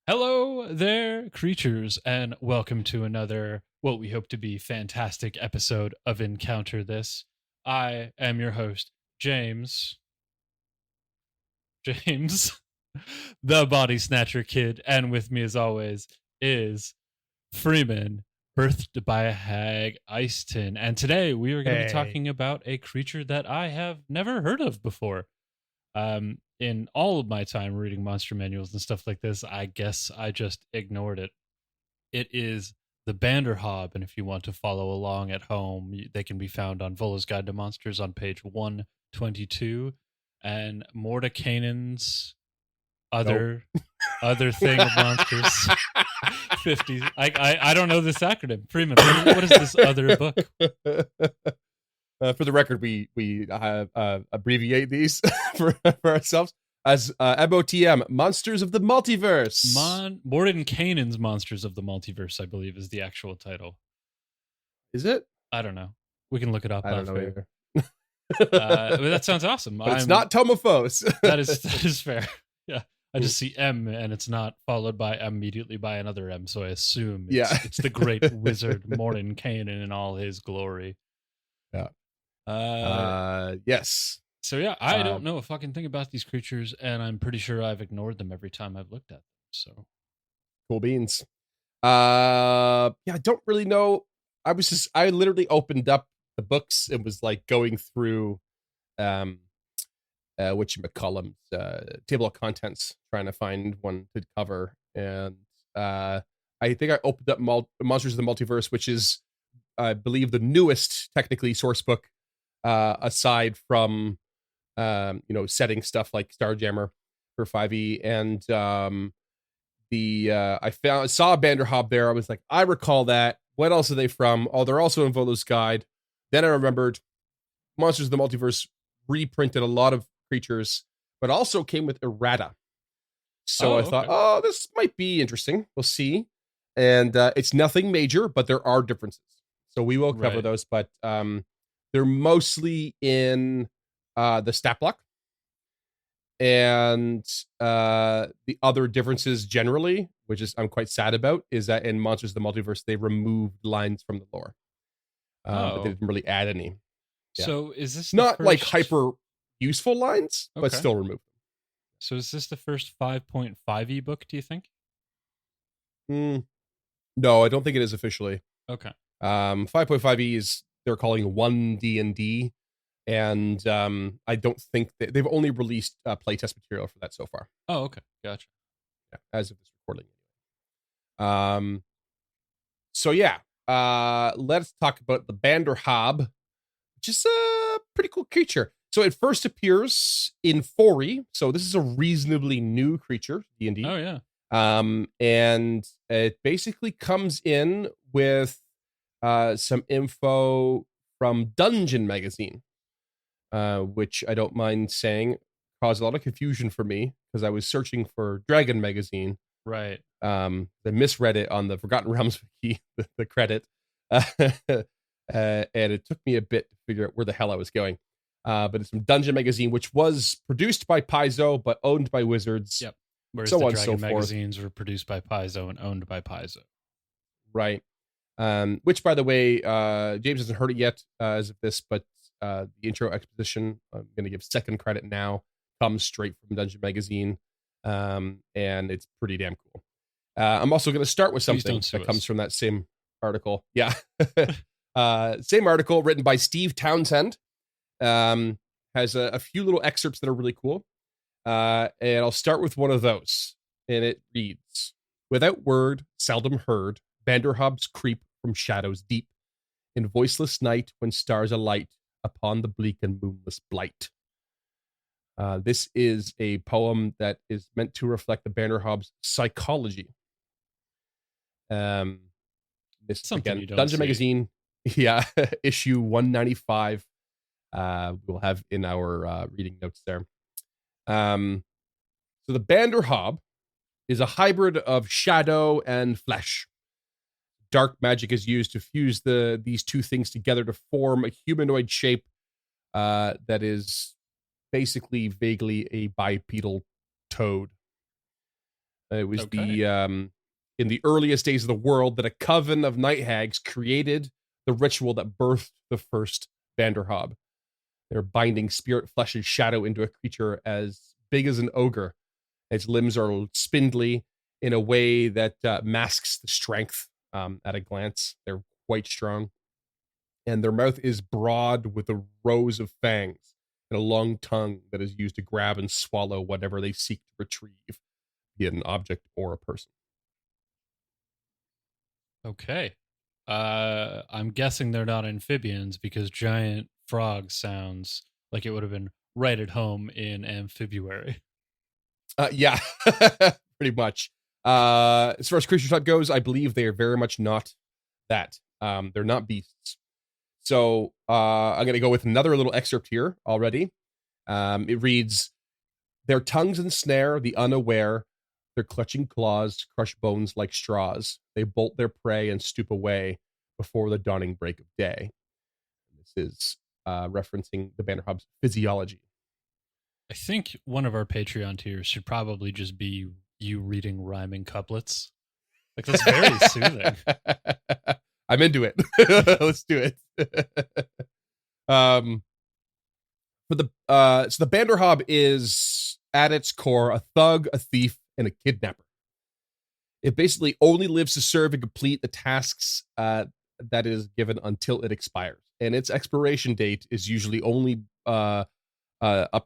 Hello there, creatures, and welcome to another, what we hope to be fantastic episode of Encounter This. I am your host, James. James, the Body Snatcher Kid, and with me as always is Freeman, birthed by a hag, Ice Tin. And today we are going to be talking about a creature that I have never heard of before. In all of my time reading monster manuals and stuff like this, I guess I just ignored it. It is the Banderhobb, and if you want to follow along at home, they can be found on Volo's Guide to Monsters on page 122, and Mordekainen's other thing of monsters 50. I don't know this acronym. Freeman, what is this other book? For the record, we abbreviate these for ourselves as MOTM, Monsters of the Multiverse. Mordenkainen's Monsters of the Multiverse, I believe, is the actual title. Is it? I don't know. We can look it up. I don't know either. But that sounds awesome. But it's not Tomophos. that is fair. Yeah. I just see M, and it's not followed by immediately by another M, so I assume it's the great wizard Mordenkainen in all his glory. Yeah. Yes. So yeah, I don't know a fucking thing about these creatures, and I'm pretty sure I've ignored them every time I've looked at them. So cool beans. I don't really know. I literally opened up the books and was like going through whatchamacallums, table of contents, trying to find one to cover. And I think I opened up Monsters of the Multiverse, which is, I believe, the newest, technically, source book, aside from, setting stuff like Starjammer for 5e. And I saw Banderhobb there. I was like, I recall that. What else are they from? Oh, they're also in Volo's Guide. Then I remembered Monsters of the Multiverse reprinted a lot of creatures, but also came with errata. So I thought, this might be interesting. We'll see. And it's nothing major, but there are differences. So we will cover those, but they're mostly in the stat block. And the other differences generally, which is I'm quite sad about, is that in Monsters of the Multiverse, they removed lines from the lore. But they didn't really add any. Yeah. So is this not like hyper useful lines, but still removed them. So is this the first 5.5e book, do you think? No, I don't think it is officially. Okay. 5.5e is they're calling 1D&D, and I don't think they've only released playtest material for that so far. Oh, okay, gotcha. Yeah, as of this recording. So yeah, let's talk about the Banderhobb, which is a pretty cool creature. So it first appears in 4e, so this is a reasonably new creature, D&D. Oh yeah. And it basically comes in with some info from Dungeon Magazine, which I don't mind saying caused a lot of confusion for me because I was searching for Dragon Magazine. Right. I misread it on the Forgotten Realms wiki, the credit, and it took me a bit to figure out where the hell I was going. But it's from Dungeon Magazine, which was produced by Paizo but owned by Wizards. Yep. Whereas so the on Dragon so forth. magazines were produced by Paizo and owned by Paizo. Right. Which, by the way, James hasn't heard it yet as of this, but the intro exposition, I'm going to give second credit now, comes straight from Dungeon Magazine, and it's pretty damn cool. I'm also going to start with something that comes from that same article. Yeah. Same article written by Steve Townshend. Has a few little excerpts that are really cool. And I'll start with one of those. And it reads, "Without word, seldom heard, Banderhobbs creep from shadows deep, in voiceless night when stars alight upon the bleak and moonless blight." This is a poem that is meant to reflect the Banderhobb's psychology. This Something again, Dungeon Magazine, yeah, issue 195. We'll have in our reading notes there. So the Banderhobb is a hybrid of shadow and flesh. Dark magic is used to fuse these two things together to form a humanoid shape that is basically vaguely a bipedal toad. It was Okay. the in the earliest days of the world that a coven of night hags created the ritual that birthed the first Banderhobb. They're binding spirit, flesh, and shadow into a creature as big as an ogre. Its limbs are spindly in a way that masks the strength at a glance. They're quite strong. And their mouth is broad with a rows of fangs and a long tongue that is used to grab and swallow whatever they seek to retrieve, be it an object or a person. Okay. I'm guessing they're not amphibians because giant frog sounds like it would have been right at home in Amphibuary. Yeah, pretty much. As far as creature type goes, I believe they are very much not that. They're not beasts. So I'm going to go with another little excerpt here already. It reads, their tongues ensnare the unaware, their clutching claws crush bones like straws. They bolt their prey and stoop away before the dawning break of day. This is referencing the Banderhobb's physiology. I think one of our Patreon tiers should probably just be you reading rhyming couplets. Like, that's very soothing. I'm into it. Let's do it. So the Banderhobb is at its core a thug, a thief, and a kidnapper. It basically only lives to serve and complete the tasks that is given until it expires, and its expiration date is usually only up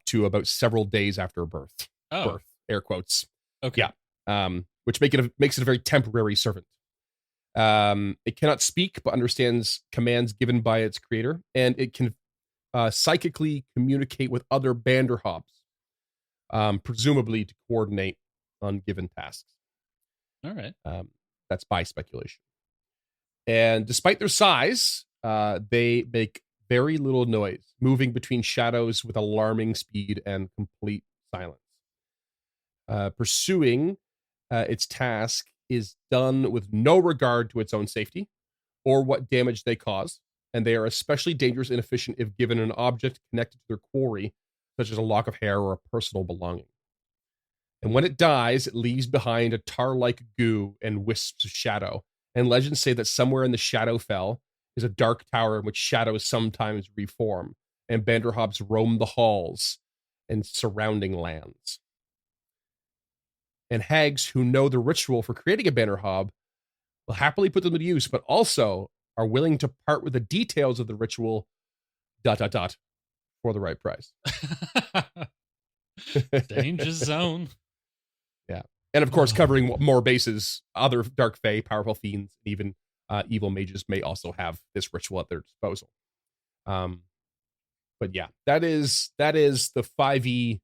to about several days after birth. Oh. Birth, air quotes. Okay. Yeah. Which makes it a very temporary servant. It cannot speak, but understands commands given by its creator, and it can psychically communicate with other Banderhobbs, presumably to coordinate on given tasks. All right. That's by speculation. And despite their size, they make very little noise, moving between shadows with alarming speed and complete silence. Pursuing its task is done with no regard to its own safety or what damage they cause, and they are especially dangerous and efficient if given an object connected to their quarry, such as a lock of hair or a personal belonging. And when it dies, it leaves behind a tar-like goo and wisps of shadow. And legends say that somewhere in the Shadowfell is a dark tower in which shadows sometimes reform, and Banderhobbs roam the halls and surrounding lands. And hags who know the ritual for creating a Banderhobb will happily put them to use, but also are willing to part with the details of the ritual, ... for the right price. Danger zone. Yeah. And of course, covering more bases, other dark fae, powerful fiends, and even evil mages may also have this ritual at their disposal. But yeah, that is the 5e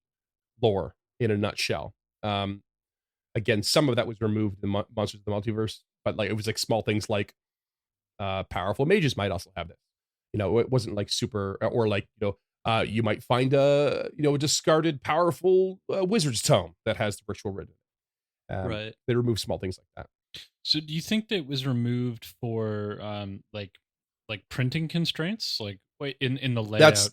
lore in a nutshell. Again, some of that was removed in Monsters of the Multiverse, but like it was like small things like powerful mages might also have this. You know, it wasn't like super, or like, you know, you might find a discarded powerful wizard's tome that has the ritual written. Right. They remove small things like that. So do you think that it was removed for like printing constraints? Like, wait, in the layout? That's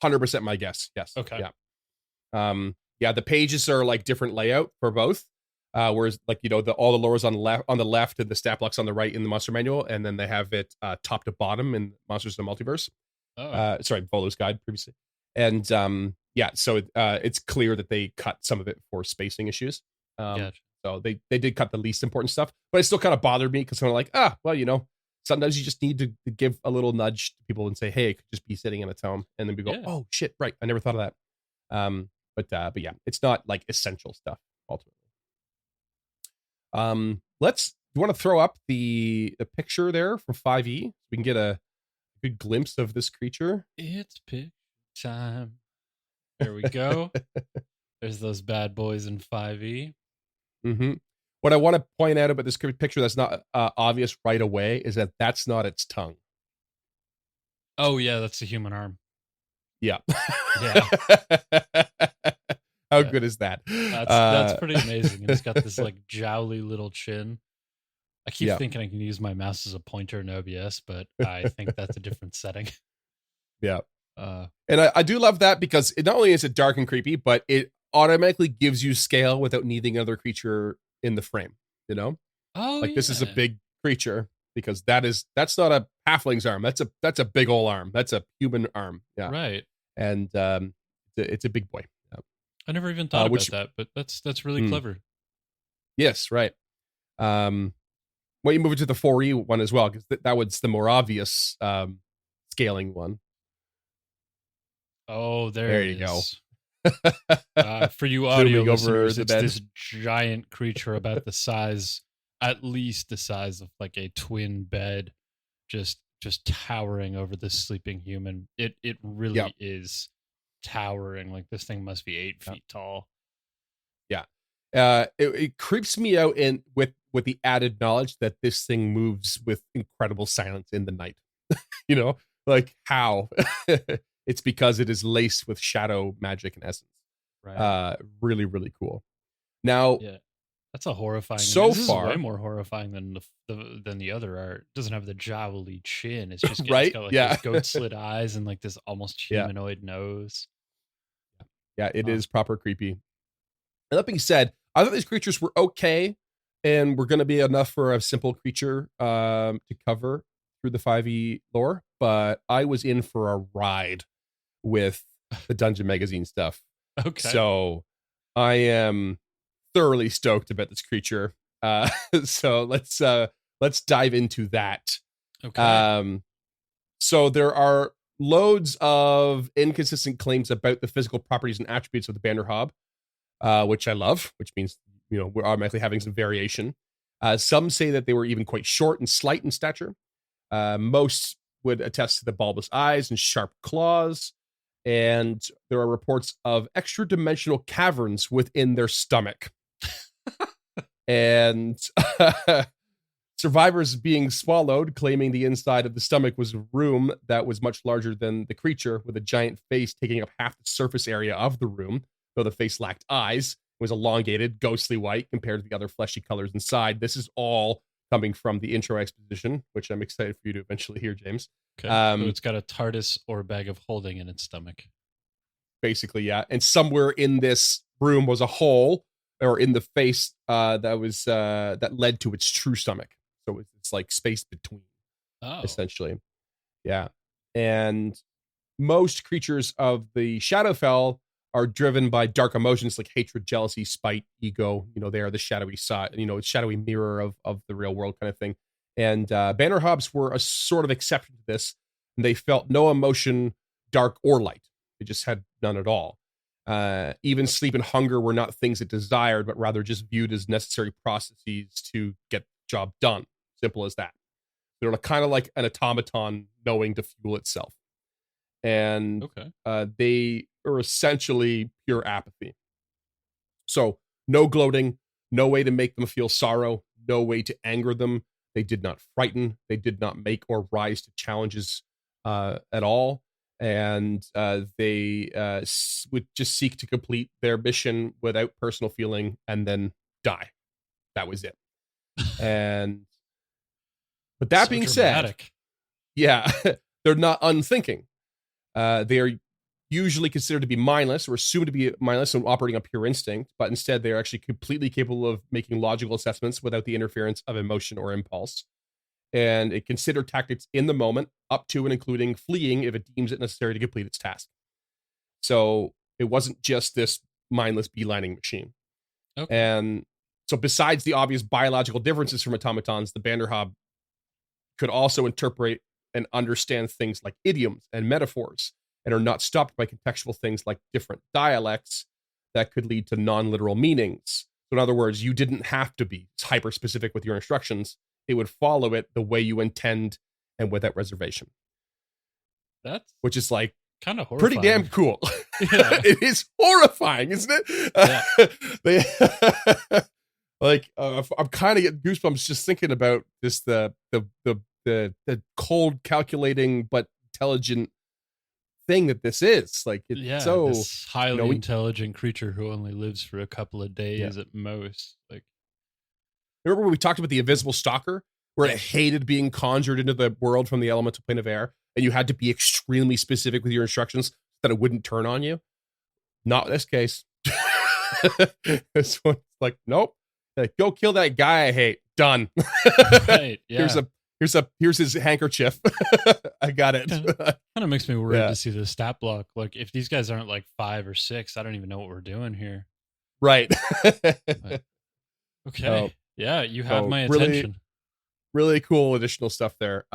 100% my guess. Yes. Okay. Yeah. Yeah, the pages are like different layout for both. Whereas like, all the lore is on the left and the stat blocks on the right in the monster manual, and then they have it top to bottom in Monsters of the Multiverse. Sorry, Volo's Guide previously. And so it's clear that they cut some of it for spacing issues. Gotcha. So they did cut the least important stuff, but it still kind of bothered me because I'm like, sometimes you just need to give a little nudge to people and say, hey, it could just be sitting in a tome, and then we go, oh shit, right, I never thought of that. But yeah, it's not like essential stuff ultimately. You want to throw up the picture there from 5e so we can get a good glimpse of this creature? It's picture time. There we go. There's those bad boys in 5e. Mm-hmm. What I want to point out about this picture that's not obvious right away is that that's not its tongue. Oh yeah, that's a human arm. Yeah. Yeah. How good is that? That's pretty amazing. And it's got this like jowly little chin. I keep thinking I can use my mouse as a pointer in OBS, but I think that's a different setting. Yeah. And I do love that because not only is it dark and creepy, but it automatically gives you scale without needing another creature in the frame. You know, Oh, like this is a yeah. big creature because that's not a halfling's arm. That's a big old arm. That's a human arm. Yeah, Right. and it's a big boy. Yeah. I never even thought Which about that, but that's really mm, clever. yes, right. Well, you move it to the 4E one as well because that was the more obvious scaling one. Oh, there There it you go. is. For you audio Zooming over listeners, the it's bed. this giant creature about the size, at least the size of like a twin bed, just towering over the sleeping human. It really Yep. is towering. Like this thing must be 8 feet tall. Yeah. It creeps me out in with the added knowledge that this thing moves with incredible silence in the night. You know, like how it's because it is laced with shadow magic and essence. Right. Really, really cool. Now, Yeah. That's a horrifying so image. This is way far, more horrifying than than the other art. It doesn't have the jowly chin. It's just right? it's got like Yeah. those goat slit eyes and like this almost Yeah. humanoid nose. Yeah, it Wow. is proper creepy. And that being said, I thought these creatures were okay and were going to be enough for a simple creature to cover through the 5e lore, but I was in for a ride with the Dungeon Magazine stuff. Okay. So I am thoroughly stoked about this creature. So let's dive into that. Okay. So there are loads of inconsistent claims about the physical properties and attributes of the Banderhobb, which I love, which means, you know, we're automatically having some variation. Some say that they were even quite short and slight in stature. Most would attest to the bulbous eyes and sharp claws. And there are reports of extra dimensional caverns within their stomach. And survivors being swallowed, claiming the inside of the stomach was a room that was much larger than the creature, with a giant face taking up half the surface area of the room, though the face lacked eyes. It was elongated, ghostly white compared to the other fleshy colors inside. This is all coming from the intro exposition, which I'm excited for you to eventually hear, James. Okay. So it's got a TARDIS or a bag of holding in its stomach. Basically, yeah. And somewhere in this room was a hole, or in the face that led to its true stomach. So it's like space between, essentially. Yeah. And most creatures of the Shadowfell are driven by dark emotions like hatred, jealousy, spite, ego. You know, they are the shadowy side, you know, it's shadowy mirror of the real world kind of thing. And Banderhobbs were a sort of exception to this. And they felt no emotion, dark or light. They just had none at all. Even sleep and hunger were not things it desired, but rather just viewed as necessary processes to get the job done. Simple as that. They're kind of like an automaton knowing to fuel itself. And they are essentially pure apathy. So no gloating, no way to make them feel sorrow, no way to anger them. They did not frighten. They did not make or rise to challenges at all. And they would just seek to complete their mission without personal feeling and then die. That was it. But that being said, yeah, they're not unthinking. They are usually considered to be mindless or assumed to be mindless and operating on pure instinct, but instead they are actually completely capable of making logical assessments without the interference of emotion or impulse. And it considers tactics in the moment, up to and including fleeing if it deems it necessary to complete its task. So it wasn't just this mindless beelining machine. Okay. And so besides the obvious biological differences from automatons, the Banderhobb could also interpret and understand things like idioms and metaphors, and are not stopped by contextual things like different dialects that could lead to non-literal meanings. So in other words, you didn't have to be hyper-specific with your instructions. It would follow it the way you intend and without reservation. Which is like kind of horrifying. Pretty damn cool. Yeah. It is horrifying, isn't it? Yeah. I'm kind of getting goosebumps just thinking about this the cold, calculating but intelligent thing that this is. Like, it's this highly intelligent creature who only lives for a couple of days at most. Like, remember when we talked about the invisible stalker, where it hated being conjured into the world from the elemental plane of air, and you had to be extremely specific with your instructions that it wouldn't turn on you? Not in this case. This one's like, nope. Like, go kill that guy I hate. Done. Right. Yeah. Here's his handkerchief. I got it. Kind of makes me worried Yeah. to see the stat block. Like, if these guys aren't like 5 or 6, I don't even know what we're doing here. Right. Okay. Yeah, you have my attention. Really cool additional stuff there.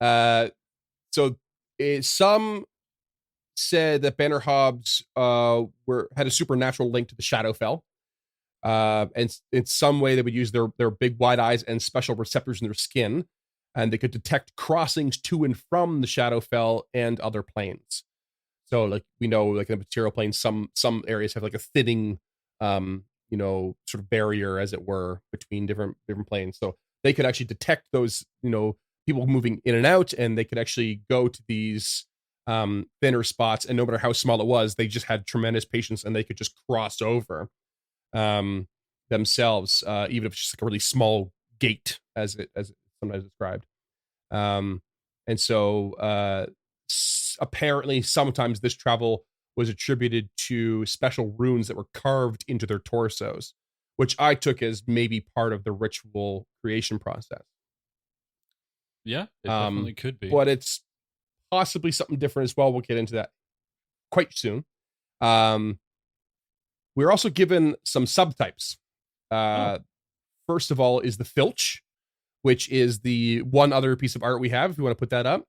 So some said that Banderhobbs had a supernatural link to the Shadowfell. And in some way they would use their big wide eyes and special receptors in their skin, and they could detect crossings to and from the Shadowfell and other planes. So like we know, like in the material plane, some areas have like a thinning sort of barrier, as it were, between different planes. So they could actually detect those, people moving in and out, and they could actually go to these thinner spots, and no matter how small it was, they just had tremendous patience and they could just cross over themselves, even if it's just like a really small gate, as it's sometimes described. And so apparently sometimes this travel was attributed to special runes that were carved into their torsos, which I took as maybe part of the ritual creation process. Yeah, it definitely could be. But it's possibly something different as well. We'll get into that quite soon. We're also given some subtypes. First of all is the filch, which is the one other piece of art we have, if you want to put that up.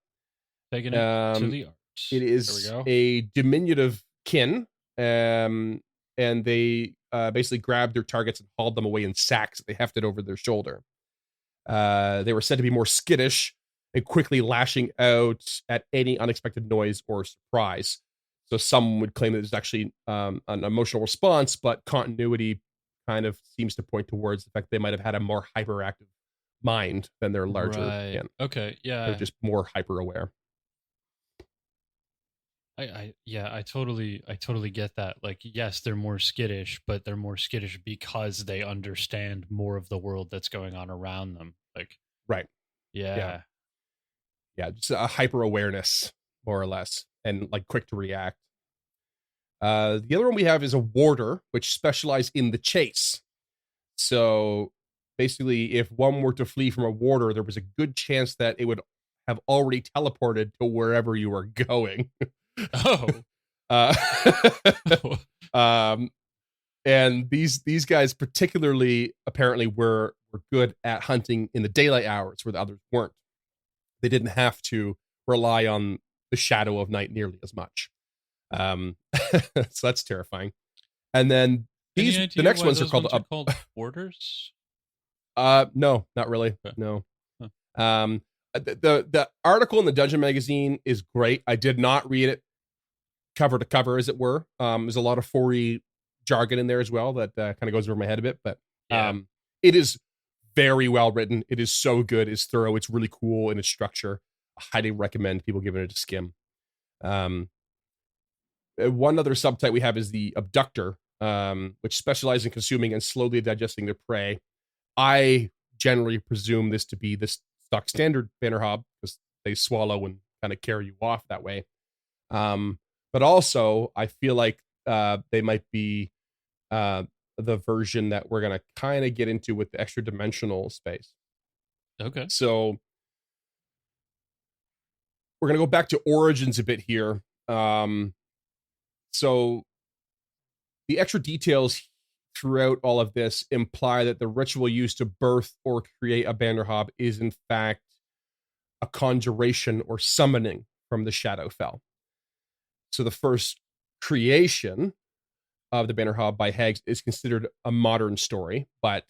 Taking it to the art. It is a diminutive kin, and they basically grabbed their targets and hauled them away in sacks that they hefted over their shoulder. They were said to be more skittish and quickly lashing out at any unexpected noise or surprise. So some would claim that there's actually an emotional response, but continuity kind of seems to point towards the fact they might have had a more hyperactive mind than their larger kin. Okay, yeah. They're just more hyper aware. I totally get that. Like, yes, they're more skittish, but they're more skittish because they understand more of the world that's going on around them. Like, right. Yeah, just a hyper awareness, more or less, and like quick to react. The other one we have is a warder, which specialize in the chase. So basically, if one were to flee from a warder, there was a good chance that it would have already teleported to wherever you were going. And these guys particularly apparently were good at hunting in the daylight hours where the others weren't. They didn't have to rely on the shadow of night nearly as much. So that's terrifying. And then the next ones are called warders. No, not really. Okay. No. Huh. The article in the Dungeon magazine is great. I did not read it cover to cover, as it were. There's a lot of 4E jargon in there as well that kind of goes over my head a bit, but it is very well written. It is so good. It's thorough. It's really cool in its structure. I highly recommend people giving it a skim. One other subtype we have is the abductor, which specializes in consuming and slowly digesting their prey. I generally presume this to be the stock standard Banderhobb, because they swallow and kind of carry you off that way. But also, I feel like they might be the version that we're going to kind of get into with the extra dimensional space. Okay. So we're going to go back to origins a bit here. So the extra details throughout all of this imply that the ritual used to birth or create a Banderhobb is in fact a conjuration or summoning from the Shadowfell. So the first creation of the Banderhobb by hags is considered a modern story, but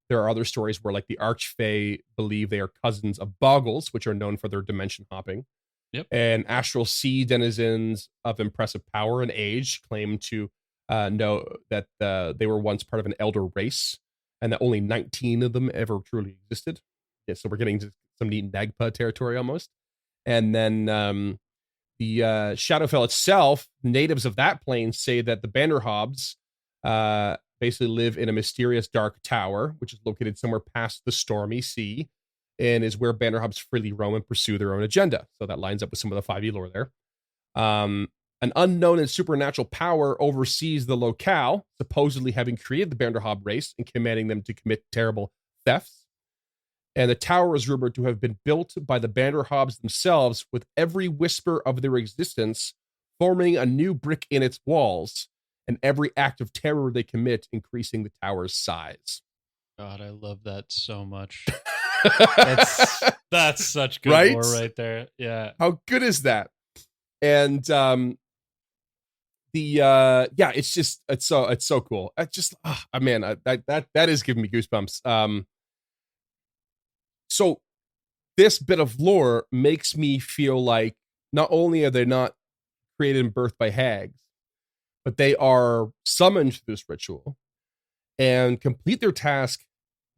there are other stories where, like, the Archfey believe they are cousins of Boggles, which are known for their dimension hopping. Yep. And astral sea denizens of impressive power and age claim to know that they were once part of an elder race, and that only 19 of them ever truly existed. Yeah, so we're getting to some neat Nagpa territory almost. And then the Shadowfell itself, natives of that plane say that the Banderhobbs basically live in a mysterious dark tower, which is located somewhere past the stormy sea, and is where Banderhobbs freely roam and pursue their own agenda. So that lines up with some of the 5e lore there. An unknown and supernatural power oversees the locale, supposedly having created the Banderhobb race and commanding them to commit terrible thefts. And the tower is rumored to have been built by the Banderhobbs themselves, with every whisper of their existence forming a new brick in its walls, and every act of terror they commit increasing the tower's size. God, I love that so much. That's such good right? lore right there. Yeah. How good is that? And it's so cool. I just man, that is giving me goosebumps. So this bit of lore makes me feel like not only are they not created and birthed by hags, but they are summoned to this ritual and complete their task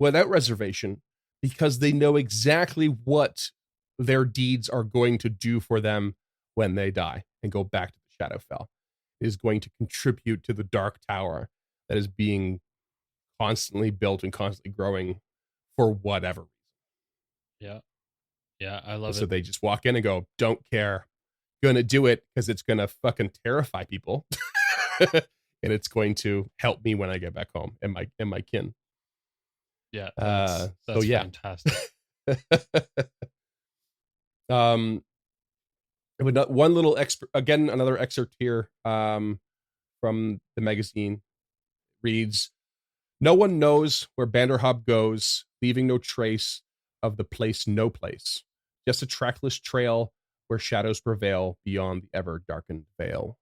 without reservation, because they know exactly what their deeds are going to do for them when they die and go back to the Shadowfell. It is going to contribute to the Dark Tower that is being constantly built and constantly growing for whatever. Yeah. Yeah, I love it. So they just walk in and go, don't care. Gonna do it because it's gonna fucking terrify people. And it's going to help me when I get back home and my kin. Yeah. That's fantastic. But one little another excerpt here from the magazine reads, "No one knows where Banderhobb goes, leaving no trace of the place, no place. Just a trackless trail where shadows prevail beyond the ever-darkened veil,"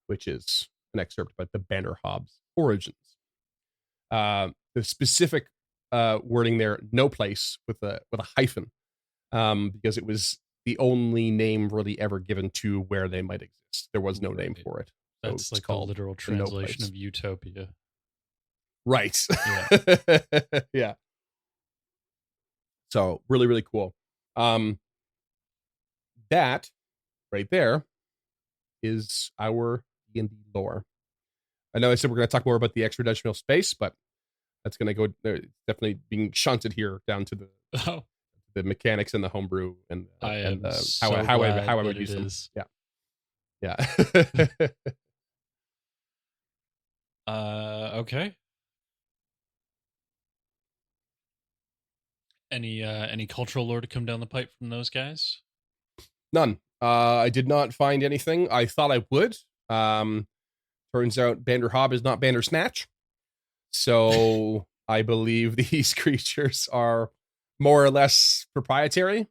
which is an excerpt about the Banderhobb's origins. The specific wording there, no place, with a hyphen, because it was the only name really ever given to where they might exist. There was no name for it. So that's like a literal translation of utopia. Right. Yeah. Yeah. So really, really cool. That right there is our D&D lore. I know I said we're going to talk more about the extra-dimensional space, but that's going to go definitely being shunted here down to the mechanics and the homebrew and how I would use them. Yeah. Okay. Any cultural lore to come down the pipe from those guys? None. I did not find anything. I thought I would. Turns out Banderhobb is not Bandersnatch. So I believe these creatures are more or less proprietary.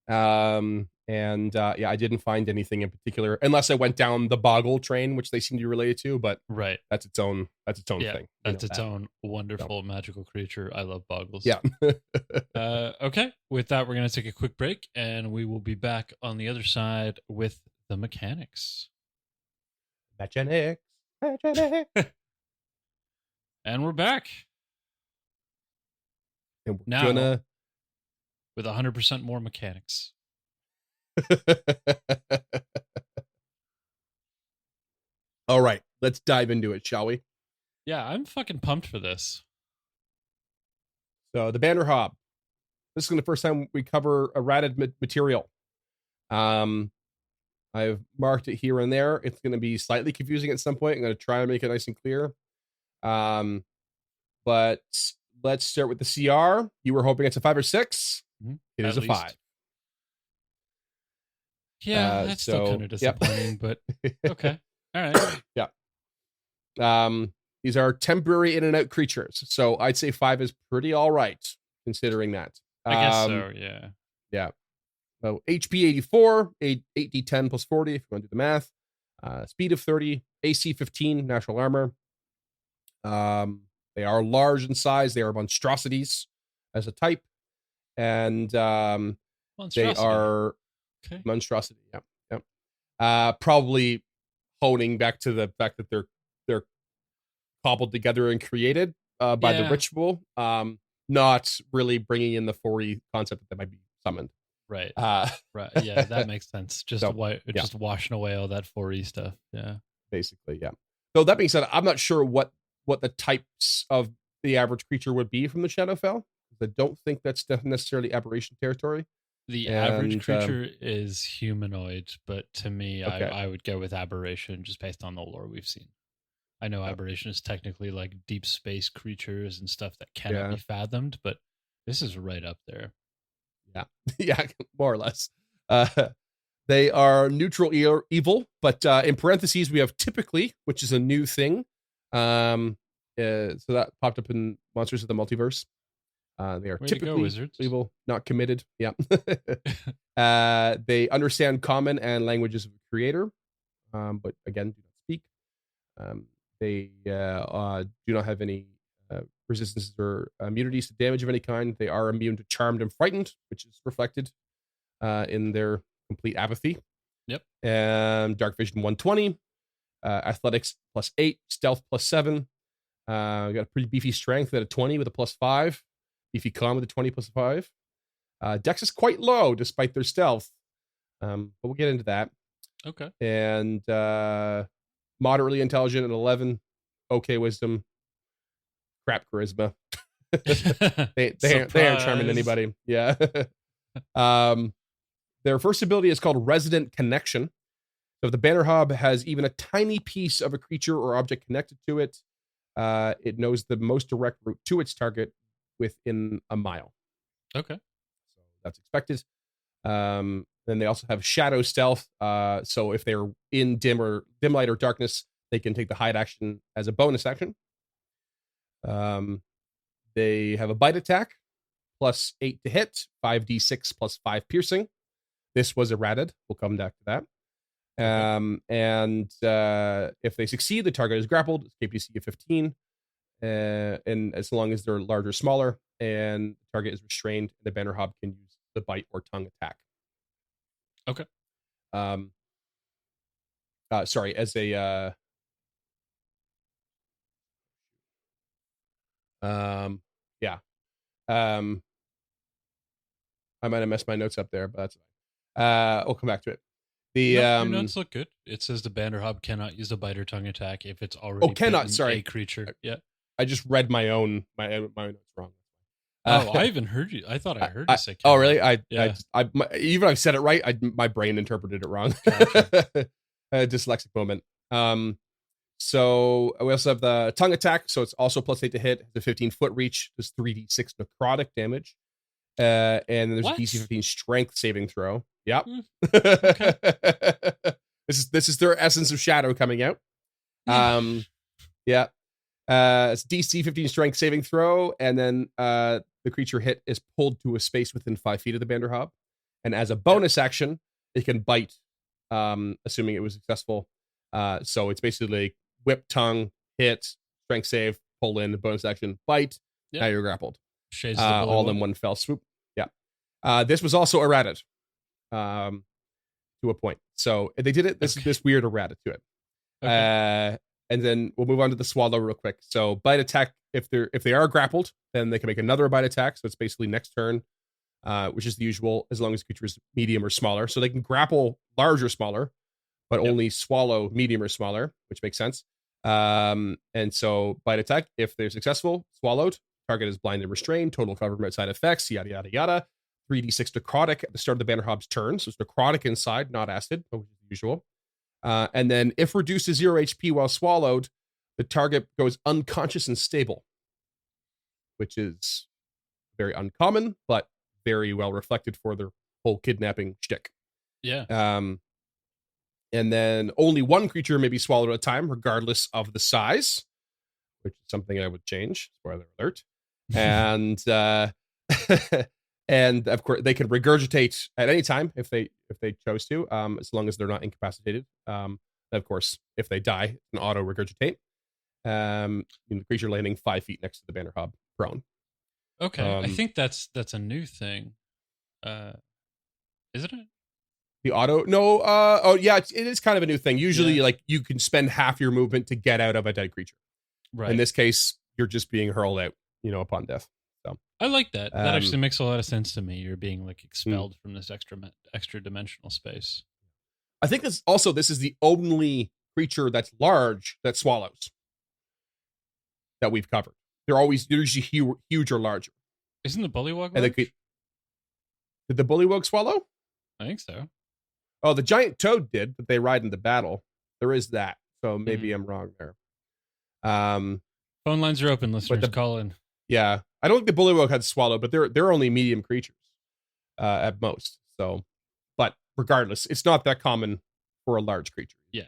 I didn't find anything in particular, unless I went down the Boggle train, which they seem to be related to, but right, that's its own thing. That's its own wonderful magical creature. I love Boggles. Yeah. Okay. With that, we're going to take a quick break, and we will be back on the other side with the mechanics. Mechanics. And we're back. And we're now with 100% more mechanics. All right, let's dive into it, shall we? Yeah, I'm fucking pumped for this. So the Banderhobb. This is the first time we cover errated material. I've marked it here and there. It's going to be slightly confusing at some point. I'm going to try and make it nice and clear. But let's start with the CR. You were hoping it's a 5 or 6. Mm-hmm. It is a 5. Yeah, that's still kind of disappointing, but okay. All right. Yeah. These are temporary in and out creatures. So I'd say 5 is pretty all right, considering that. I guess so, yeah. Yeah. So HP 84, 8d10 plus 40, if you want to do the math. Speed of 30, AC 15, natural armor. They are large in size. They are monstrosities as a type. And they are monstrosity. Yeah. Probably honing back to the fact that they're cobbled together and created by the ritual. Not really bringing in the 4E concept that they might be summoned. Right. Right. Yeah, that makes sense. Just washing away all that 4E stuff. Yeah. Basically, yeah. So that being said, I'm not sure what the types of the average creature would be from the Shadowfell. I don't think that's necessarily aberration territory. The average And creature is humanoid, but to me, okay. I would go with aberration just based on the lore we've seen. I know aberration is technically like deep space creatures and stuff that cannot Yeah. be fathomed, but this is right up there. Yeah. Yeah, more or less. They are neutral evil, but in parentheses we have typically, which is a new thing. So that popped up in Monsters of the Multiverse. They are Way to go, typically wizards. evil, not committed. Yeah. They understand common and languages of the creator, but again, do not speak. They do not have any resistances or immunities to damage of any kind. They are immune to charmed and frightened, which is reflected in their complete apathy. Yep. Dark vision 120, athletics +8, stealth +7. Got a pretty beefy strength at a 20 with a +5. Beefy con with a 20 +5. Dex is quite low despite their stealth. But we'll get into that. Okay. And moderately intelligent at 11. Okay wisdom. Crap charisma. they aren't charming anybody. Yeah. Their first ability is called Resident Connection. So if the Banderhobb has even a tiny piece of a creature or object connected to it, it knows the most direct route to its target within a mile. Okay. So that's expected. Then they also have Shadow Stealth. So if they're in dim light or darkness, they can take the hide action as a bonus action. They have a Bite Attack, +8 to hit, 5d6 +5 piercing. This was errated. We'll come back to that. And if they succeed, the target is grappled. Escape DC of 15. And as long as they're larger or smaller, and the target is restrained, the Banderhobb can use the bite or tongue attack. Okay. Sorry, as a yeah. I might have messed my notes up there, but that's fine. We'll come back to it. Your notes look good. It says the Banderhobb cannot use a bite or tongue attack if it's already sorry. a creature. Yeah. I just read my notes wrong. I even heard you. I thought I heard you say. Oh, really? Yeah. Even if I said it right, my brain interpreted it wrong. Gotcha. A dyslexic moment. So we also have the tongue attack. So it's also +8 to hit. The 15-foot reach. Does 3d6 necrotic damage. And then there's a DC 15 strength saving throw. Yep. Okay. This is their essence of shadow coming out. Yeah. It's DC 15 strength saving throw, and then the creature hit is pulled to a space within 5 feet of the Banderhobb. And as a bonus action, it can bite, assuming it was successful. So it's basically like whip, tongue, hit, strength save, pull in, bonus action, bite. Yep. Now you're grappled. All in one fell swoop. Yeah. This was also errated to a point. So they did it. This weird errata to it. Okay. And then we'll move on to the swallow real quick. So bite attack, if they are grappled, then they can make another bite attack. So it's basically next turn, which is the usual, as long as the creature is medium or smaller. So they can grapple large or smaller, but only swallow medium or smaller, which makes sense. And so bite attack, if they're successful, swallowed, target is blind and restrained, total cover from outside effects, yada, yada, yada. 3d6 necrotic at the start of the Banderhobb's turn. So it's necrotic inside, not acid, which is usual. And then if reduced to 0 HP while swallowed, the target goes unconscious and stable, which is very uncommon, but very well reflected for their whole kidnapping shtick. Yeah. And then only one creature may be swallowed at a time, regardless of the size, which is something I would change. Spoiler alert. And and of course they can regurgitate at any time if they chose to, as long as they're not incapacitated. And of course, if they die, an auto regurgitate. The creature landing 5 feet next to the Banderhobb prone. Okay, I think that's a new thing, isn't it? The auto? No. Oh yeah, it is kind of a new thing. Usually, like you can spend half your movement to get out of a dead creature. Right. In this case, you're just being hurled out, upon death. So I like that. That actually makes a lot of sense to me. You're being like expelled from this extra dimensional space. I think this is the only creature that's large that swallows that we've covered. They're usually huge or larger. Isn't the bullywug large? Did the bullywug swallow? I think so. Oh, the giant toad did, that they ride into battle. There is that. So maybe Mhm. I'm wrong there. Um, Phone lines are open, but listeners. the Call in. yeah, I don't think the bullywug had swallow, but they're only medium creatures at most. So, but regardless, it's not that common for a large creature. Yeah.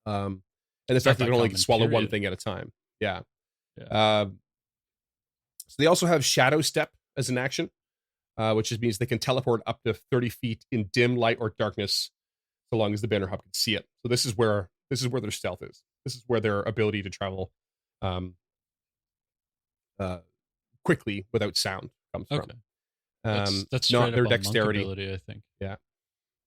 And the It's not fact that they that can only common, swallow one period. thing at a time. Yeah. Yeah. So they also have shadow step as an action, which just means they can teleport up to 30 feet in dim light or darkness, so long as the Banderhobb can see it. So this is where their stealth is. This is where their ability to travel um, quickly without sound comes from. Okay. That's straight Not up their a monk dexterity. ability, I think. Yeah.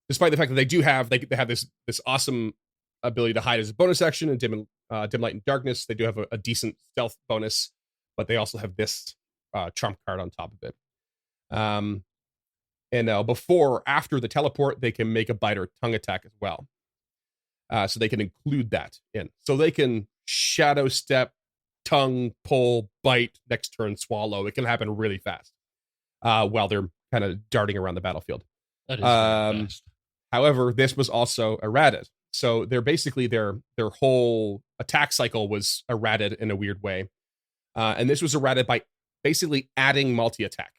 Despite the fact that they have this awesome ability to hide as a bonus action and dim light and darkness. They do have a decent stealth bonus, but they also have this trump card on top of it. And before or after the teleport, they can make a bite or tongue attack as well. So they can include that in. So they can shadow step, tongue, pull, bite, next turn swallow. It can happen really fast while they're kind of darting around the battlefield. That is very fast. However, this was also errated. So they're basically their whole attack cycle was errated in a weird way. And this was errated by basically adding multi-attack.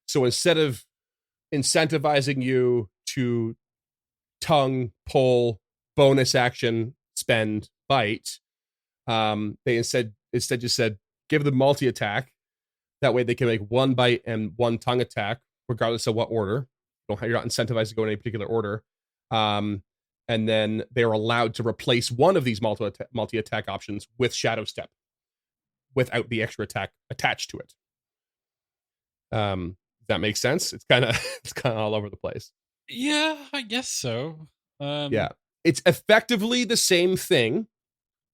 So instead of incentivizing you to tongue, pull, bonus action, spend, bite, they instead just said, give them multi-attack. That way they can make one bite and one tongue attack, regardless of what order. You're not incentivized to go in any particular order. And then they're allowed to replace one of these multi-attack options with Shadow Step without the extra attack attached to it. Does that make sense? It's kind of all over the place. Yeah, I guess so. Yeah. It's effectively the same thing,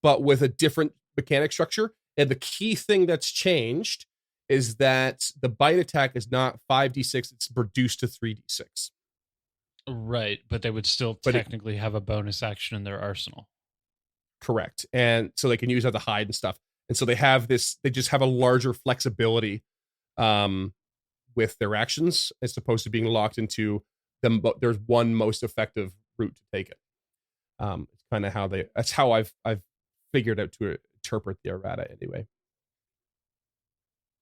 but with a different mechanic structure. And the key thing that's changed is that the bite attack is not 5d6, it's reduced to 3d6. Right, but they would still technically have a bonus action in their arsenal. Correct. And so they can use that to hide and stuff. And so they just have a larger flexibility with their actions as opposed to being locked into them. But there's one most effective route to take it. It's kind of that's how I've figured out to interpret the errata anyway.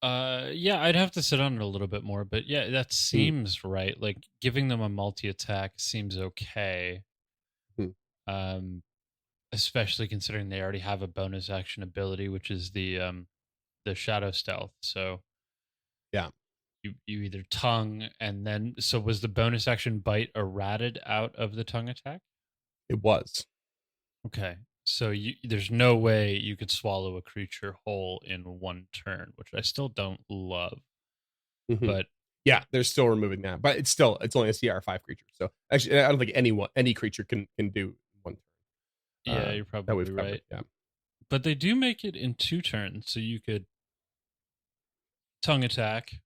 Yeah, I'd have to sit on it a little bit more, but yeah, that seems right. Like giving them a multi-attack seems okay. Especially considering they already have a bonus action ability, which is the shadow stealth. So yeah, you either tongue and then, so was the bonus action bite errated out of the tongue attack? It was. Okay. So there's no way you could swallow a creature whole in one turn, which I still don't love. But yeah, they're still removing that. But it's only a CR5 creature. So actually, I don't think any creature can do one turn. Yeah, you're probably right. Yeah. But they do make it in 2 turns, so you could tongue attack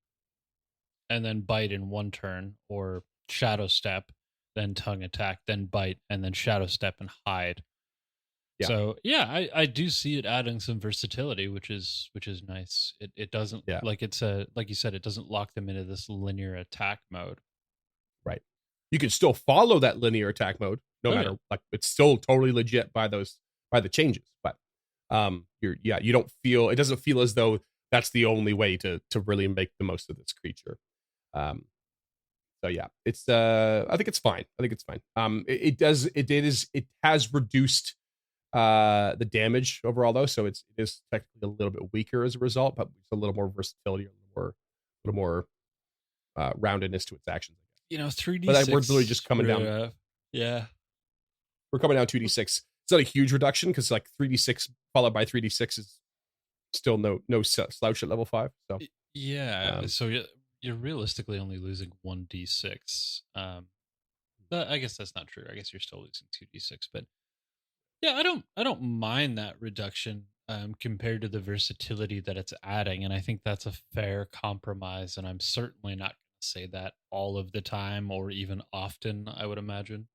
and then bite in 1 turn, or shadow step, then tongue attack, then bite, and then shadow step and hide. Yeah. So yeah, I do see it adding some versatility, which is nice. It doesn't like you said, it doesn't lock them into this linear attack mode. Right. You can still follow that linear attack mode, no matter like it's still totally legit by the changes. But you don't feel, it doesn't feel as though that's the only way to really make the most of this creature. So yeah, it's I think it's fine. It has reduced the damage overall though, so it is technically a little bit weaker as a result, but it's a little more versatility, a little more roundedness to its actions. 3d6. But we're literally just coming down. Yeah, we're coming down 2d6. It's not a huge reduction because like 3d6 followed by 3d6 is still no slouch at level 5. So yeah, so you're realistically only losing 1d6. I guess that's not true. I guess you're still losing 2d6, but yeah, I don't mind that reduction compared to the versatility that it's adding, and I think that's a fair compromise. And I'm certainly not going to say that all of the time or even often, I would imagine.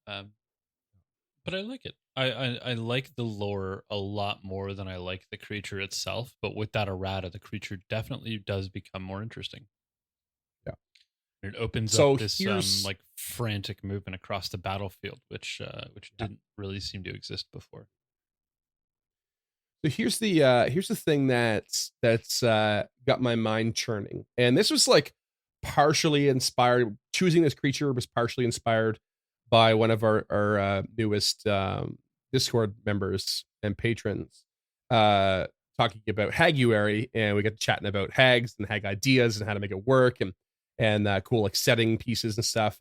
But I like it. I like the lore a lot more than I like the creature itself, but with that errata, the creature definitely does become more interesting. Yeah. It opens up So this here's like frantic movement across the battlefield, which yeah. didn't really seem to exist before. So here's the thing that's got my mind churning. And this was like partially inspired. Choosing this creature was partially inspired by one of our newest Discord members and patrons talking about Haguary, and we got chatting about hags and hag ideas and how to make it work and cool like setting pieces and stuff.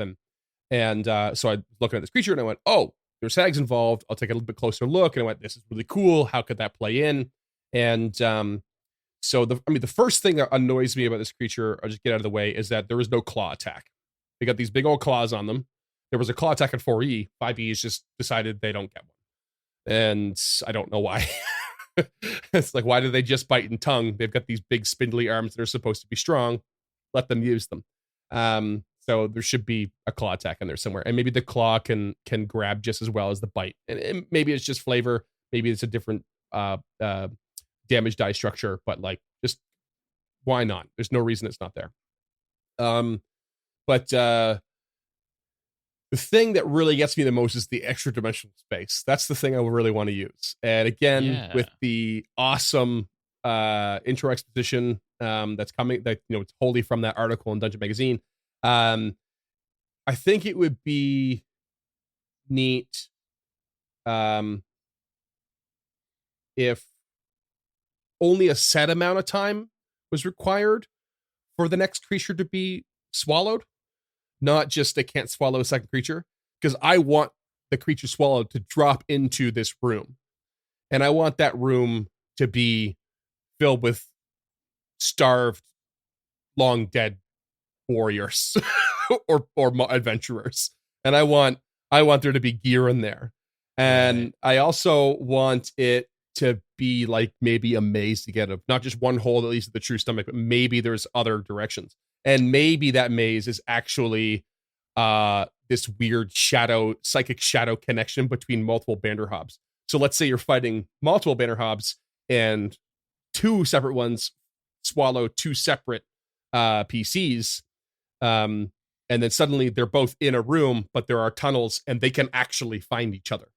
And so I was looking at this creature and I went, oh, there's hags involved. I'll take a little bit closer look. And I went, this is really cool. How could that play in? And so the first thing that annoys me about this creature, I'll just get out of the way, is that there is no claw attack. They got these big old claws on them. There was a claw attack at 4E. 5E has just decided they don't get one. And I don't know why. It's like, why do they just bite and tongue? They've got these big spindly arms that are supposed to be strong. Let them use them. So there should be a claw attack in there somewhere, and maybe the claw can grab just as well as the bite. And maybe it's just flavor. Maybe it's a different damage die structure. But like, just why not? There's no reason it's not there. But the thing that really gets me the most is the extra dimensional space. That's the thing I really want to use. And again, with the awesome intro exposition that's coming, that it's wholly from that article in Dungeon Magazine. I think it would be neat if only a set amount of time was required for the next creature to be swallowed, not just they can't swallow a second creature, because I want the creature swallowed to drop into this room, and I want that room to be filled with starved, long dead warriors or adventurers, and I want there to be gear in there, and I also want it to be like maybe a maze to get of not just one hole that leads to the true stomach, but maybe there's other directions, and maybe that maze is actually this weird psychic shadow connection between multiple Banderhobbs. So let's say you're fighting multiple Banderhobbs and two separate ones swallow two separate PCs. And then suddenly they're both in a room, but there are tunnels and they can actually find each other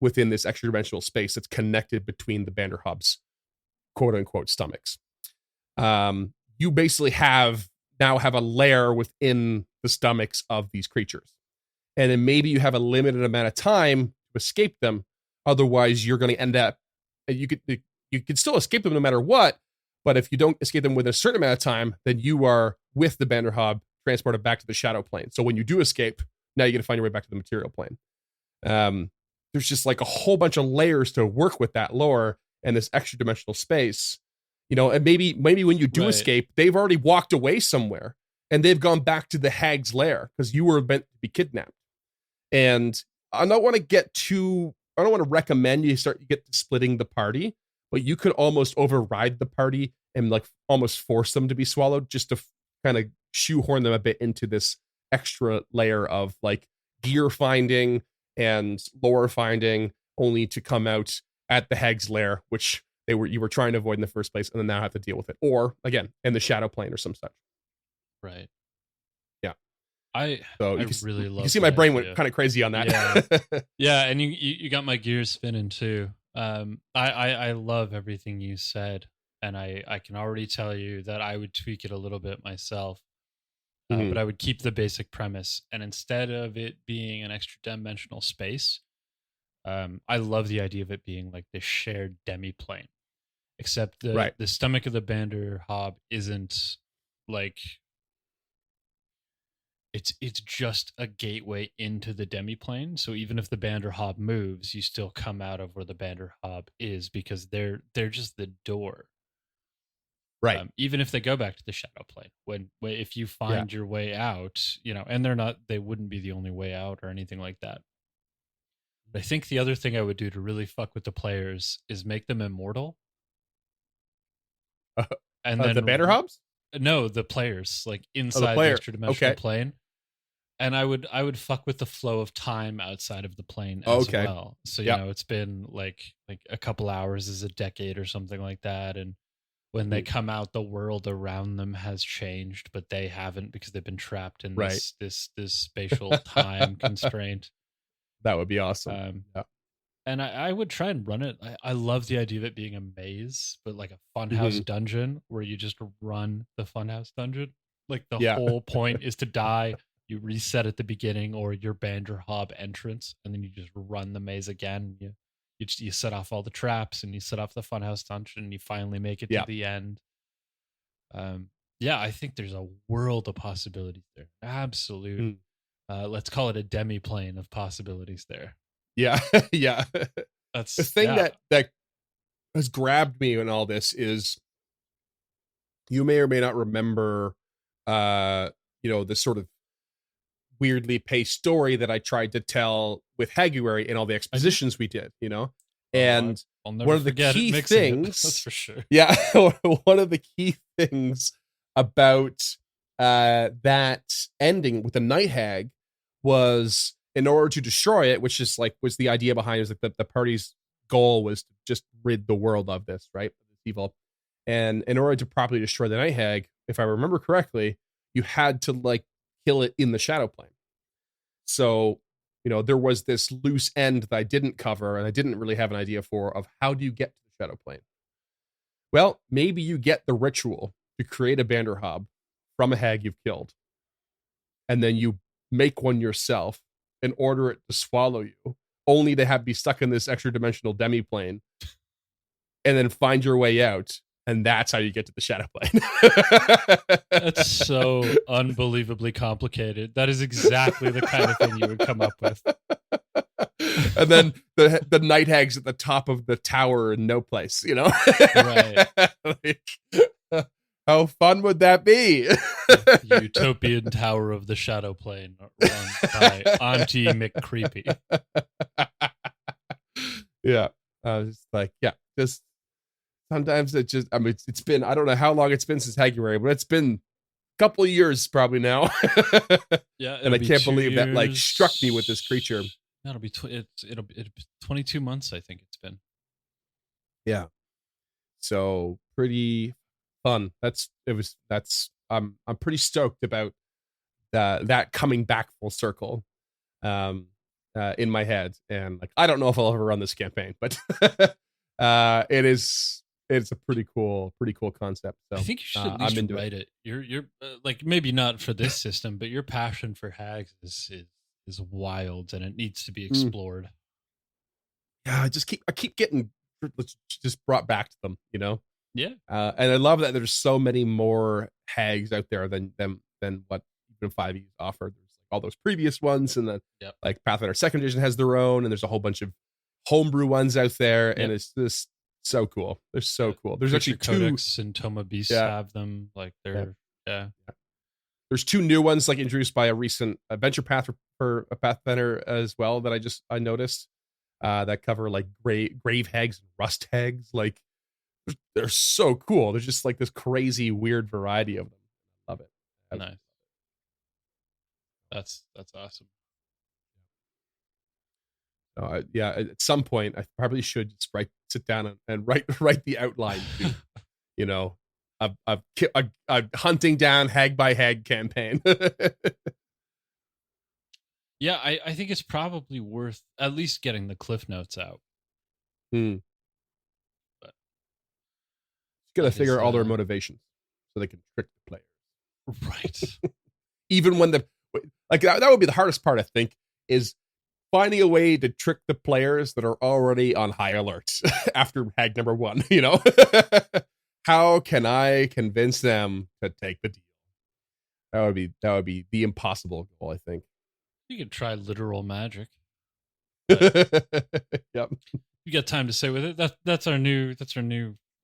within this extra dimensional space that's connected between the Banderhobbs, quote unquote, stomachs. You basically now have a lair within the stomachs of these creatures. And then maybe you have a limited amount of time to escape them. Otherwise, you're going to end up, you could still escape them no matter what. But if you don't escape them within a certain amount of time, then you are with the Banderhobb transported back to the shadow plane. So when you do escape, now you got to find your way back to the material plane. There's just like a whole bunch of layers to work with that lore and this extra dimensional space. And maybe when you do escape, they've already walked away somewhere and they've gone back to the hag's lair because you were meant to be kidnapped. And I don't want to recommend you get to splitting the party, but you could almost override the party and like almost force them to be swallowed just to kind of shoehorn them a bit into this extra layer of like gear finding and lore finding, only to come out at the hag's lair, which you were trying to avoid in the first place, and then now have to deal with it, or again in the shadow plane or some such. Right. Yeah. I really love. You can see my brain went kind of crazy on that. Yeah. Yeah, and you got my gears spinning too. I love everything you said, and I can already tell you that I would tweak it a little bit myself. But I would keep the basic premise, and instead of it being an extra dimensional space, I love the idea of it being like this shared demi-plane, except the stomach of the Banderhobb isn't like, it's just a gateway into the demi-plane. So even if the Banderhobb moves, you still come out of where the Banderhobb is, because they're just the door. Right. Even if they go back to the shadow plane, if you find your way out, and they wouldn't be the only way out or anything like that. But I think the other thing I would do to really fuck with the players is make them immortal. And then the Banderhobbs? No, the players, like inside the extra dimensional plane. and I would fuck with the flow of time outside of the plane Oh, as okay. well. So Yep. it's been like a couple hours is a decade or something like that, and when they come out, the world around them has changed, but they haven't because they've been trapped in Right. this spatial time constraint. That would be awesome. Yeah. And I would try and run it. I love the idea of it being a maze, but like a funhouse dungeon where you just run the funhouse dungeon. Like the whole point is to die. You reset at the beginning or your Banderhobb entrance, and then you just run the maze again. You set off all the traps, and you set off the funhouse dungeon, and you finally make it to the end. I think there's a world of possibilities there. Absolute. Let's call it a demi-plane of possibilities there. Yeah. Yeah. That's the thing that has grabbed me in all this is you may or may not remember this sort of weirdly paced story that I tried to tell with Haguary and all the expositions we did, and I'll never one of the forget key things that's for sure. Yeah. One of the key things about that ending with the night hag was, in order to destroy it, which is was the idea behind it, was like the party's goal was to just rid the world of this, right? This evil. And in order to properly destroy the night hag, if I remember correctly, you had to kill it in the shadow plane. So, there was this loose end that I didn't cover and I didn't really have an idea of how do you get to the shadow plane? Well, maybe you get the ritual to create a Banderhobb from a hag you've killed. And then you make one yourself and order it to swallow you, only to be stuck in this extra dimensional demi-plane, and then find your way out. And that's how you get to the shadow plane. That's so unbelievably complicated. That is exactly the kind of thing you would come up with. And then the night hag's at the top of the tower in no place, Right. How fun would that be? The utopian tower of the shadow plane run by Auntie McCreepy. Yeah. Just sometimes it's been, I don't know how long it's been since Haguary, but it's been a couple of years probably now. Yeah. And I can't believe that struck me with this creature. That'll be it'll be 22 months, I think it's been. Yeah. So pretty fun. I'm pretty stoked about that coming back full circle in my head. And I don't know if I'll ever run this campaign, but it's a pretty cool concept. So I think you should at least write it. You're maybe not for this system, but your passion for hags is wild and it needs to be explored. Yeah, I keep getting just brought back to them, Yeah. And I love that there's so many more hags out there than what even 5e offered. There's all those previous ones, and then Pathfinder 2nd Edition has their own, and there's a whole bunch of homebrew ones out there, and it's just so cool. They're so cool. There's actually Codex and Toma Beasts have them. They're There's 2 new ones introduced by a recent adventure path for a Pathfinder as well that I noticed that cover grave hags and rust hags. They're so cool. There's just this crazy weird variety of them. Love it. Nice. That's awesome. At some point I probably should just sit down and write the outline to, a hunting down hag by hag campaign. Yeah, I think it's probably worth at least getting the cliff notes out. But gotta figure all their motivations so they can trick the players. Right. Even when that would be the hardest part, I think, is finding a way to trick the players that are already on high alert after hag number 1, How can I convince them to take the deal? That would be the impossible goal, I think. You could try literal magic. Yep. You got time to say with it. That's our new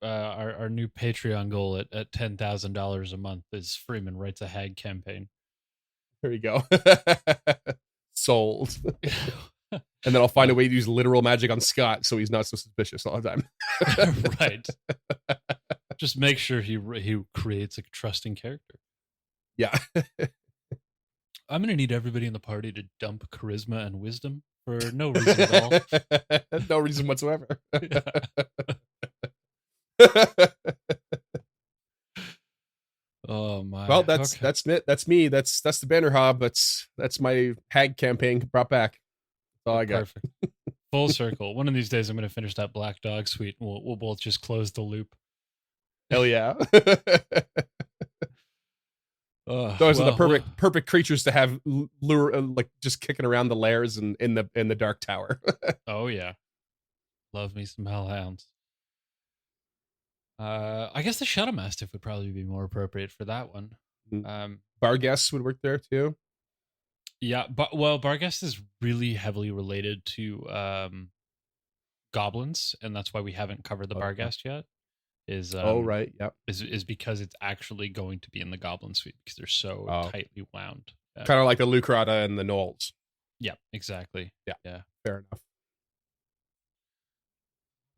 our new Patreon goal at $10,000 a month is Freeman writes a hag campaign. There you go. Sold. And then I'll find a way to use literal magic on Scott so he's not so suspicious all the time. Right. Just make sure he creates a trusting character. Yeah. I'm gonna need everybody in the party to dump charisma and wisdom for no reason at all. No reason whatsoever. Oh my. Well, that's Okay. it. That's me. That's the Banderhobb. That's my hag campaign brought back. That's all I got. Perfect. Full circle. One of these days, I'm gonna finish that Black Dog Suite. And we'll both just close the loop. Hell yeah. Those are the perfect creatures to have lure, like just kicking around the lairs and in the dark tower. Oh yeah, love me some hellhounds. I guess the Shadow Mastiff would probably be more appropriate for that one. Barghest would work there too. Yeah, but Barghest is really heavily related to goblins, and that's why we haven't covered the Barghest yet. Right, yeah, is because it's actually going to be in the Goblin Suite because they're so tightly wound. Kind of like the Lucrata and the Gnolls. Yeah, exactly. Yeah, fair enough.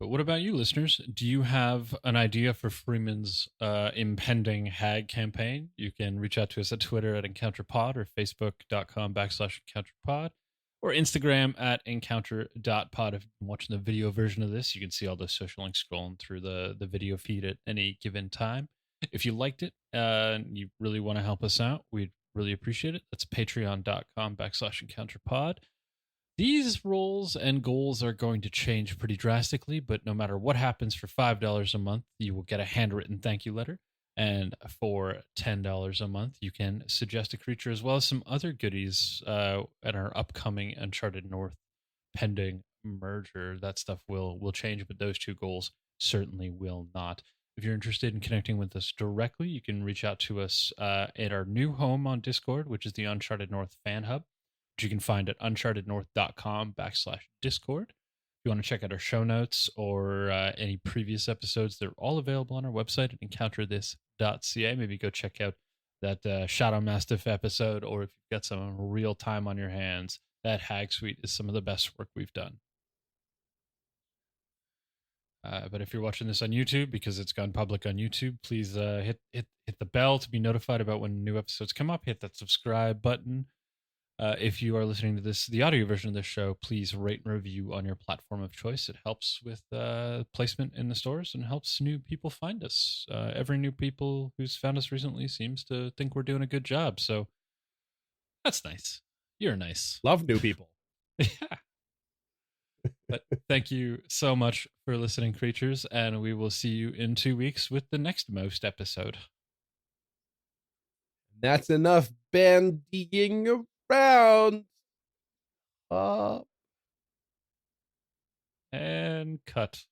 But what about you, listeners? Do you have an idea for Freeman's impending hag campaign? You can reach out to us at Twitter at EncounterPod or Facebook.com/EncounterPod or Instagram at encounter.pod. If you're watching the video version of this, you can see all the social links scrolling through the video feed at any given time. If you liked it and you really want to help us out, we'd really appreciate it. That's patreon.com/EncounterPod. These roles and goals are going to change pretty drastically, but no matter what happens, for $5 a month, you will get a handwritten thank you letter. And for $10 a month, you can suggest a creature as well as some other goodies at our upcoming Uncharted North pending merger. That stuff will change, but those two goals certainly will not. If you're interested in connecting with us directly, you can reach out to us at our new home on Discord, which is the Uncharted North Fan Hub. You can find at unchartednorth.com/discord. If you want to check out our show notes or any previous episodes, they're all available on our website at encounterthis.ca. Maybe go check out that Shadow Mastiff episode, or if you've got some real time on your hands, that Hag Suite is some of the best work we've done. But if you're watching this on YouTube, because it's gone public on YouTube, please hit the bell to be notified about when new episodes come up. Hit that subscribe button. If you are listening to the audio version of this show, please rate and review on your platform of choice. It helps with placement in the stores and helps new people find us. Every new people who's found us recently seems to think we're doing a good job. So that's nice. You're nice. Love new people. Yeah. But thank you so much for listening, creatures, and we will see you in 2 weeks with the next most episode. That's enough bandying around. And cut.